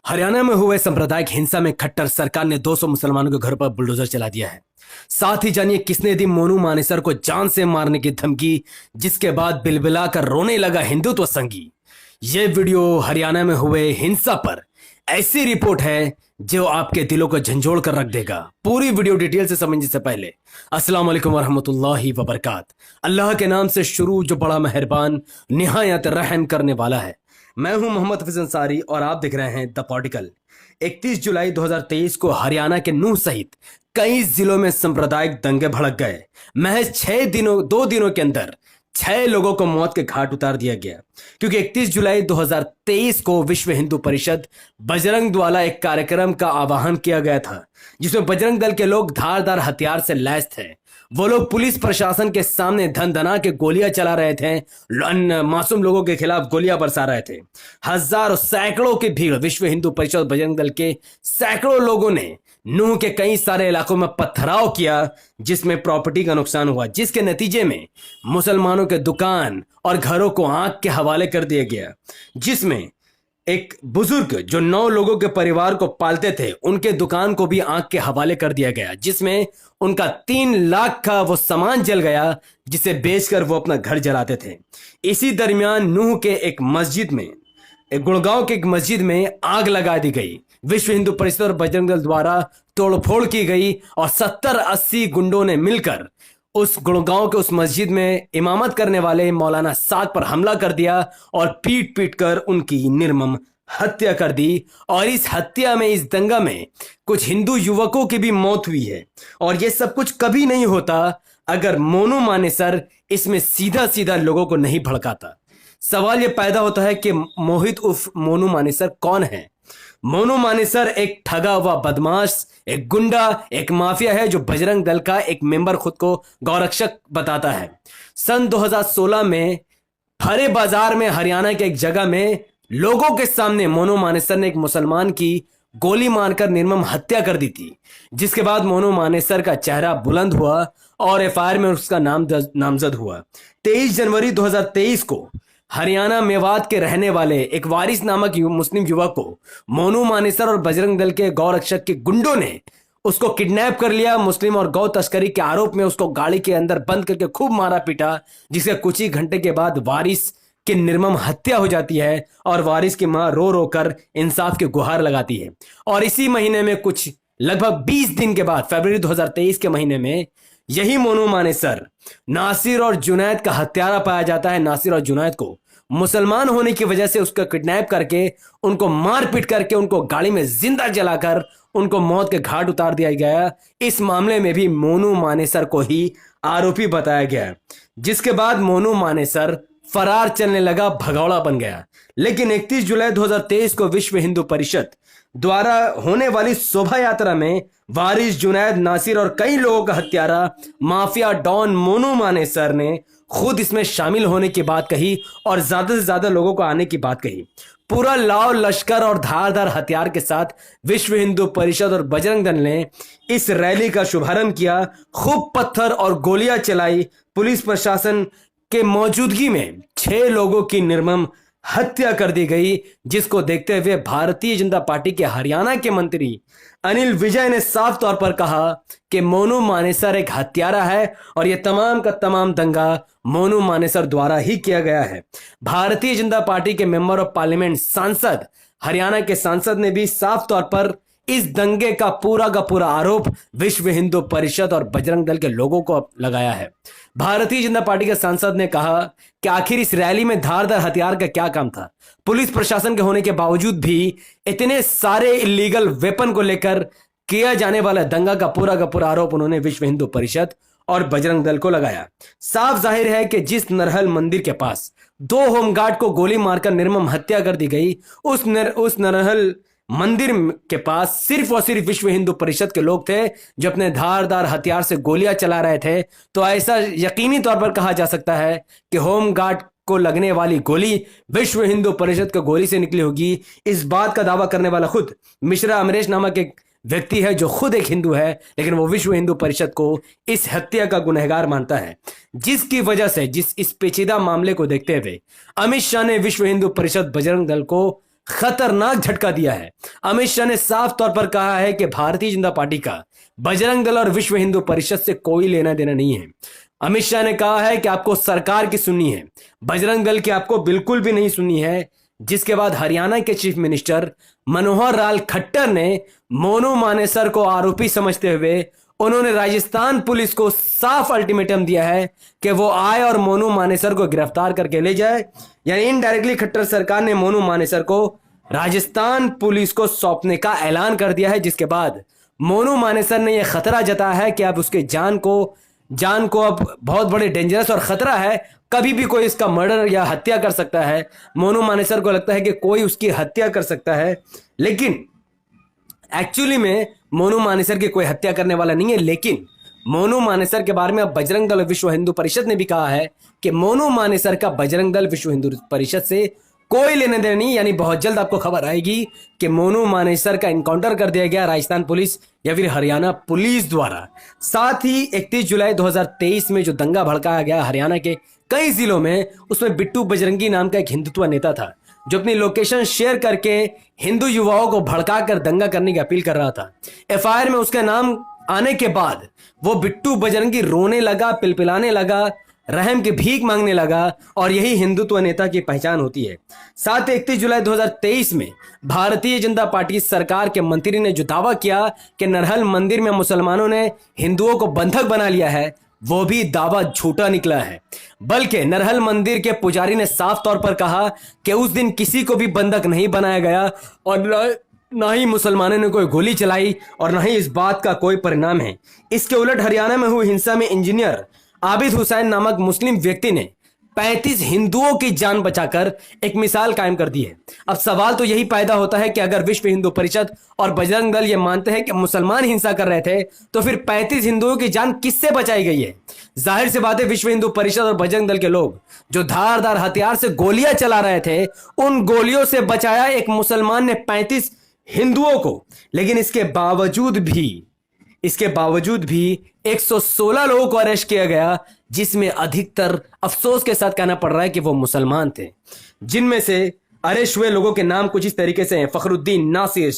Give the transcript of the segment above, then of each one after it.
हरियाणा में हुए सांप्रदायिक हिंसा में खट्टर सरकार ने 200 मुसलमानों के घर पर बुलडोजर चला दिया है। साथ ही जानिए किसने दी मोनू मानेसर को जान से मारने की धमकी, जिसके बाद बिलबिला कर रोने लगा हिंदुत्व संघी। ये वीडियो हरियाणा में हुए हिंसा पर ऐसी रिपोर्ट है जो आपके दिलों को झंझोड़ कर रख देगा। पूरी वीडियो डिटेल से समझने से पहले अस्सलाम वालेकुम वरहमतुल्लाहि वबरकात। अल्लाह के नाम से शुरू जो बड़ा मेहरबान निहायत रहम करने वाला है। मैं हूं मोहम्मद हफीज अंसारी और आप देख रहे हैं द पॉलिटिकल। 31 जुलाई 2023 को हरियाणा के नूंह सहित कई जिलों में सांप्रदायिक दंगे भड़क गए। महज 2 दिनों के अंदर 6 लोगों को मौत के घाट उतार दिया गया, क्योंकि 31 जुलाई 2023 को विश्व हिंदू परिषद बजरंग द्वारा एक कार्यक्रम का आह्वान किया गया था, जिसमें बजरंग दल के लोग धारदार हथियार से लैस थे। वो लोग पुलिस प्रशासन के सामने धन धना के गोलियां चला रहे थे, मासूम लोगों के खिलाफ गोलियां बरसा रहे थे। हजारों सैकड़ों की भीड़ विश्व हिंदू परिषद बजरंग दल के सैकड़ों लोगों ने नूंह के कई सारे इलाकों में पथराव किया, जिसमें प्रॉपर्टी का नुकसान हुआ, जिसके नतीजे में मुसलमानों के दुकान और घरों को आग के हवाले कर दिया गया। जिसमें एक बुजुर्ग जो 9 लोगों के परिवार को पालते थे, उनके दुकान को भी आग के हवाले कर दिया गया, जिसमें उनका 3 लाख का वो सामान जल गया, जिसे बेचकर वो अपना घर जलाते थे। इसी दरमियान नूंह के गुड़गांव के एक मस्जिद में आग लगा दी गई। विश्व हिंदू परिषद और बजरंग दल द्वारा तोड़फोड़ की गई और 70-80 गुंडों ने मिलकर उस गुड़गांव के उस मस्जिद में इमामत करने वाले मौलाना साद पर हमला कर दिया और पीट पीट कर उनकी निर्मम हत्या कर दी। और इस हत्या में, इस दंगा में कुछ हिंदू युवकों की भी मौत हुई है। और यह सब कुछ कभी नहीं होता अगर मोनू मानेसर इसमें सीधा सीधा लोगों को नहीं भड़काता। सवाल यह पैदा होता है कि मोहित उर्फ मोनू मानेसर कौन है। मोनू मानेसर एक ठगा हुआ बदमाश, एक गुंडा, एक माफिया है जो बजरंग दल का एक मेंबर खुद को गौरक्षक बताता है। सन 2016 में फरे बाजार में हरियाणा के एक जगह में लोगों के सामने मोनू मानेसर ने एक मुसलमान की गोली मारकर निर्मम हत्या कर दी थी, जिसके बाद मोनू मानेसर का चेहरा बुलंद हुआ और एफआईआर में उसका नाम नामजद हुआ। 23 जनवरी 2023 को हरियाणा मेवात के रहने वाले एक वारिस नामक मुस्लिम युवक को मोनू मानेसर और बजरंग दल के गौरक्षक के गुंडों ने उसको किडनैप कर लिया। मुस्लिम और गौ तस्करी के आरोप में उसको गाड़ी के अंदर बंद करके खूब मारा पीटा, जिसके कुछ ही घंटे के बाद वारिस की निर्मम हत्या हो जाती है और वारिस की मां रो रो कर इंसाफ की गुहार लगाती है। और इसी महीने में कुछ लगभग 20 दिन के बाद फरवरी 2023 के महीने में यही मोनू मानेसर नासिर और जुनैद का हत्यारा पाया जाता है। नासिर और जुनैद को मुसलमान होने की वजह से उसका किडनैप करके, उनको मार पीट करके, उनको गाड़ी में जिंदा जलाकर उनको मौत के घाट उतार दिया गया। इस मामले में भी मोनू मानेसर को ही आरोपी बताया गया, जिसके बाद मोनू मानेसर फरार चलने लगा, भगौड़ा बन गया। लेकिन 31 जुलाई 2023 को विश्व हिंदू परिषद द्वारा होने वाली शोभा यात्रा में वारिस, जुनैद, नासिर और कई लोगों का हत्यारा माफिया डॉन मोनू मानेसर ने खुद इसमें शामिल होने की बात कही और ज्यादा से ज्यादा लोगों को आने की बात कही। पूरा लाव लश्कर और धारदार हथियार के साथ विश्व हिंदू परिषद और बजरंग दल ने इस रैली का शुभारंभ किया। खूब पत्थर और गोलियां चलाई। पुलिस प्रशासन के मौजूदगी में 6 लोगों की निर्मम हत्या कर दी गई, जिसको देखते हुए भारतीय जनता पार्टी के हरियाणा के मंत्री अनिल विजय ने साफ तौर पर कहा कि मोनू मानेसर एक हत्यारा है और यह तमाम का तमाम दंगा मोनू मानेसर द्वारा ही किया गया है। भारतीय जनता पार्टी के मेंबर ऑफ पार्लियामेंट सांसद, हरियाणा के सांसद ने भी साफ तौर पर इस दंगे का पूरा आरोप विश्व हिंदू परिषद और बजरंग दल के लोगों को लगाया है। भारतीय जनता पार्टी के सांसद ने कहा कि आखिर इस रैली में धारदार हथियार का क्या काम था। पुलिस प्रशासन के होने के बावजूद भी इतने सारे इलीगल वेपन को लेकर किया जाने वाला दंगा का पूरा आरोप उन्होंने विश्व हिंदू परिषद और बजरंग दल को लगाया। साफ जाहिर है कि जिस नरहल मंदिर के पास 2 होमगार्ड को गोली मारकर निर्मम हत्या कर दी गई, उस नरहल मंदिर के पास सिर्फ और सिर्फ विश्व हिंदू परिषद के लोग थे जो अपने धारदार हथियार से गोलियां चला रहे थे। तो ऐसा यकीनी तौर पर कहा जा सकता है कि होमगार्ड को लगने वाली गोली विश्व हिंदू परिषद के गोली से निकली होगी। इस बात का दावा करने वाला खुद मिश्रा अमरेश नामक एक व्यक्ति है, जो खुद एक हिंदू है, लेकिन वो विश्व हिंदू परिषद को इस हत्या का गुनहगार मानता है, जिसकी वजह से इस पेचीदा मामले को देखते हुए अमित शाह ने विश्व हिंदू परिषद बजरंग दल को खतरनाक झटका दिया है। अमित शाह ने साफ तौर पर कहा है कि भारतीय जनता पार्टी का बजरंग दल और विश्व हिंदू परिषद से कोई लेना देना नहीं है। अमित शाह ने कहा है कि आपको सरकार की सुननी है, बजरंग दल की आपको बिल्कुल भी नहीं सुननी है। जिसके बाद हरियाणा के चीफ मिनिस्टर मनोहर लाल खट्टर ने मोनू मानेसर को आरोपी समझते हुए उन्होंने राजस्थान पुलिस को साफ अल्टीमेटम दिया है कि वो आए और मोनू मानेसर को गिरफ्तार करके ले जाए। यानी इनडायरेक्टली खट्टर सरकार ने मोनू मानेसर को राजस्थान पुलिस को सौंपने का ऐलान कर दिया है। जिसके बाद मोनू मानेसर ने यह खतरा जताया है कि अब उसके जान को अब बहुत बड़े डेंजरस और खतरा है, कभी भी कोई इसका मर्डर या हत्या कर सकता है। मोनू मानेसर को लगता है कि कोई उसकी हत्या कर सकता है, लेकिन एक्चुअली में मोनू मानेसर की कोई हत्या करने वाला नहीं है। लेकिन मोनू मानेसर के बारे में अब बजरंग दल विश्व हिंदू परिषद ने भी कहा है कि मोनू मानेसर का बजरंग दल विश्व हिंदू परिषद से कोई लेने देने नहीं। यानी बहुत जल्द आपको खबर आएगी कि मोनू मानेसर का इनकाउंटर कर दिया गया राजस्थान पुलिस या फिर हरियाणा पुलिस द्वारा। साथ ही 31 जुलाई 2023 में जो दंगा भड़काया गया हरियाणा के कई जिलों में, उसमें बिट्टू बजरंगी नाम का एक हिंदुत्व नेता था जो अपनी लोकेशन शेयर करके हिंदू युवाओं को भड़काकर दंगा करने की अपील कर रहा था। एफआईआर में उसका नाम आने के बाद वो बिट्टू बजरंगी रोने लगा, पिलपिलाने लगा, रहम की भीख मांगने लगा, और यही हिंदुत्व नेता की पहचान होती है। साथ ही 31 जुलाई 2023 में भारतीय जनता पार्टी सरकार के मंत्री ने जो दावा किया कि नरहल मंदिर में मुसलमानों ने हिंदुओं को बंधक बना लिया है, वो भी दावा झूठा निकला है। बल्कि नरहल मंदिर के पुजारी ने साफ तौर पर कहा कि उस दिन किसी को भी बंधक नहीं बनाया गया और ना ही मुसलमानों ने कोई गोली चलाई और ना ही इस बात का कोई परिणाम है। इसके उलट हरियाणा में हुई हिंसा में इंजीनियर आबिद हुसैन नामक मुस्लिम व्यक्ति ने 35 हिंदुओं की जान बचाकर एक मिसाल कायम कर दी है। अब सवाल तो यही पैदा होता है कि अगर विश्व हिंदू परिषद और बजरंग दल ये मानते हैं कि मुसलमान हिंसा कर रहे थे, तो फिर 35 हिंदुओं की जान किससे बचाई गई है? जाहिर सी बात है, विश्व हिंदू परिषद और बजरंग दल के लोग जो धारदार हथियार से गोलियां चला रहे थे, उन गोलियों से बचाया एक मुसलमान ने 35 हिंदुओं को। लेकिन इसके बावजूद भी 116 लोगों को अरेस्ट किया गया, जिसमें अधिकतर अफसोस के साथ कहना पड़ रहा है कि वो मुसलमान थे। जिनमें से अरेस्ट हुए लोगों के नाम कुछ इस तरीके से हैं: फखरुद्दीन, नासिर,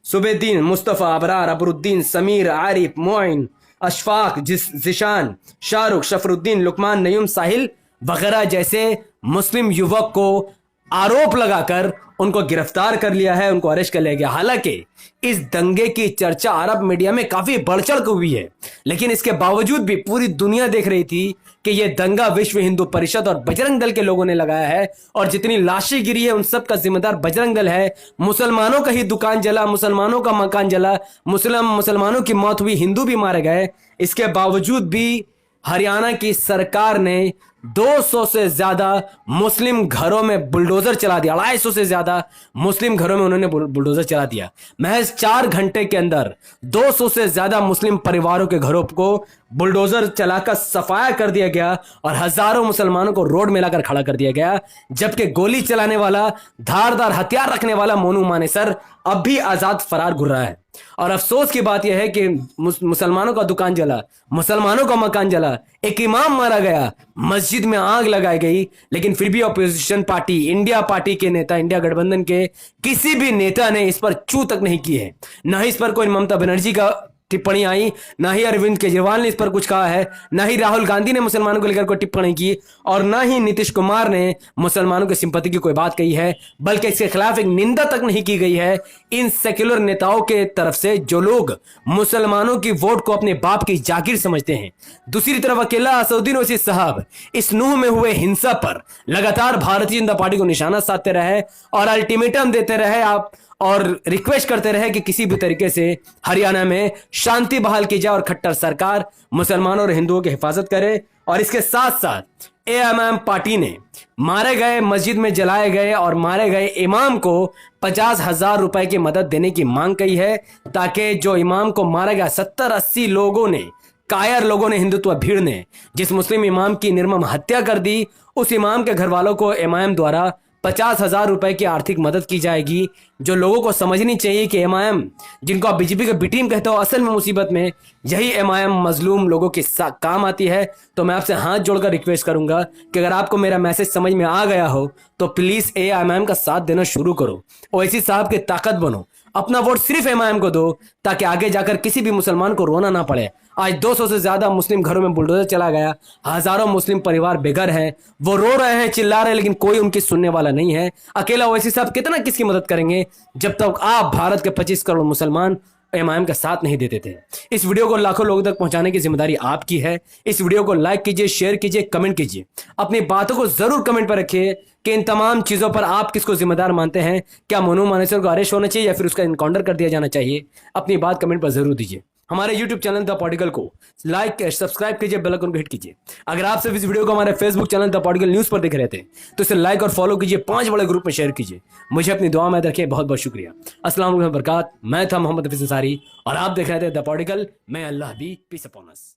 सुबेद्दीन, मुस्तफ़ा, अबरार, अबरुद्दीन, समीर, आरिफ, मोइन, अशफाक, जिशान, शाहरुख, शफरुद्दीन, लुकमान, नयूम, साहिल वगैरह जैसे मुस्लिम युवक को आरोप लगाकर उनको गिरफ्तार कर लिया है, उनको अरेस्ट कर लिया गया। हालांकि इस दंगे की चर्चा अरब मीडिया में काफी बढ़ चढ़ कर हुई है, लेकिन इसके बावजूद भी पूरी दुनिया देख रही थी कि यह दंगा विश्व हिंदू परिषद और बजरंग दल के लोगों ने लगाया है, और जितनी लाशें गिरी है उन सब का जिम्मेदार बजरंग दल है। मुसलमानों का ही दुकान जला, मुसलमानों का मकान जला, मुसलमानों की मौत हुई, हिंदू भी मारे गए। इसके बावजूद भी हरियाणा की सरकार ने 200 से ज्यादा मुस्लिम घरों में बुलडोजर चला दिया। 250 से ज्यादा मुस्लिम घरों में उन्होंने बुलडोजर चला दिया। महज 4 घंटे के अंदर 200 से ज्यादा मुस्लिम परिवारों के घरों को बुलडोजर चलाकर सफाया कर दिया गया और हजारों मुसलमानों को रोड में लाकर खड़ा कर दिया गया। जबकि गोली चलाने वाला, धारदार हथियार रखने वाला मोनू मानेसर अब भी आजाद फरार घूम रहा है। और अफसोस की बात यह है कि मुसलमानों का दुकान जला, मुसलमानों का मकान जला, एक इमाम मारा गया, मस्जिद में आग लगाई गई, लेकिन फिर भी अपोजिशन पार्टी, इंडिया पार्टी के नेता, इंडिया गठबंधन के किसी भी नेता ने इस पर चू तक नहीं की है। ना ही इस पर कोई ममता बनर्जी का टिप्पणी आई, ना ही अरविंद केजरीवाल ने इस पर कुछ कहा है, ना ही राहुल गांधी ने मुसलमानों को लेकर कोई टिप्पणी की, और ना ही नीतीश कुमार ने मुसलमानों की सिंपैथी की कोई बात कही है, बल्कि इसके खिलाफ एक निंदा तक नहीं की गई है इन सेक्युलर नेताओं के तरफ से, जो लोग मुसलमानों की वोट को अपने बाप की जागीर समझते हैं। दूसरी तरफ अकेला असउद्दीन ओवैसी साहब इस नूह में हुए हिंसा पर लगातार भारतीय जनता पार्टी को निशाना साधते रहे और अल्टीमेटम देते रहे आप, और रिक्वेस्ट करते रहे कि किसी भी तरीके से हरियाणा में शांति बहाल की जाए और खट्टर सरकार मुसलमानों और हिंदुओं की हिफाजत करे। और इसके साथ साथ एएमएम पार्टी ने मारे गए, मस्जिद में जलाए गए और मारे गए इमाम को 50,000 रुपए की मदद देने की मांग की है, ताकि जो इमाम को मारा गया, 70-80 लोगों ने, कायर लोगों ने, हिंदुत्व भीड़ ने जिस मुस्लिम इमाम की निर्मम हत्या कर दी, उस इमाम के घर वालों को एमआईएम द्वारा 50,000 रुपए की आर्थिक मदद की जाएगी। जो लोगों को समझनी चाहिए कि एमआईएम, जिनको आप बीजेपी का बी टीम कहते हो, असल में मुसीबत में यही एमआईएम मजलूम लोगों के काम आती है। तो मैं आपसे हाथ जोड़कर रिक्वेस्ट करूंगा कि अगर आपको मेरा मैसेज समझ में आ गया हो तो प्लीज एमआईएम का साथ देना शुरू करो, ओवैसी साहब की ताकत बनो, अपना वोट सिर्फ एमआईएम को दो ताकि आगे जाकर किसी भी मुसलमान को रोना ना पड़े। आज 200 से ज्यादा मुस्लिम घरों में बुलडोजर चला गया, हजारों मुस्लिम परिवार बेघर हैं, वो रो रहे हैं, चिल्ला रहे हैं, लेकिन कोई उनकी सुनने वाला नहीं है। अकेला ओवैसी साहब कितना किसकी मदद करेंगे जब तक आप भारत के 25 करोड़ मुसलमान एमआईएम का साथ नहीं देते थे। इस वीडियो को लाखों लोगों तक पहुंचाने की जिम्मेदारी आपकी है। इस वीडियो को लाइक कीजिए, शेयर कीजिए, कमेंट कीजिए, अपनी बातों को जरूर कमेंट पर रखिए कि इन तमाम चीजों पर आप किसको जिम्मेदार मानते हैं। क्या मनु मानेसर को अरेस्ट होना चाहिए या फिर उसका इनकाउंटर कर दिया जाना चाहिए? अपनी बात कमेंट पर जरूर दीजिए। हमारे YouTube चैनल द पॉलिटिकल को लाइक सब्सक्राइब कीजिए, बेल आइकन को हिट कीजिए। अगर आप सिर्फ इस वीडियो को हमारे Facebook channel the political news पर देख रहे थे तो इसे लाइक और फॉलो कीजिए, 5 बड़े ग्रुप में शेयर कीजिए। मुझे अपनी दुआ में रखिए। बहुत बहुत शुक्रिया। अस्सलाम वालेकुम बरकात। मैं था मोहम्मद हफीज अंसारी और आप देख रहे थे द पॉलिटिकल। मैं अल्लाह हबीब, पीस अपॉन अस।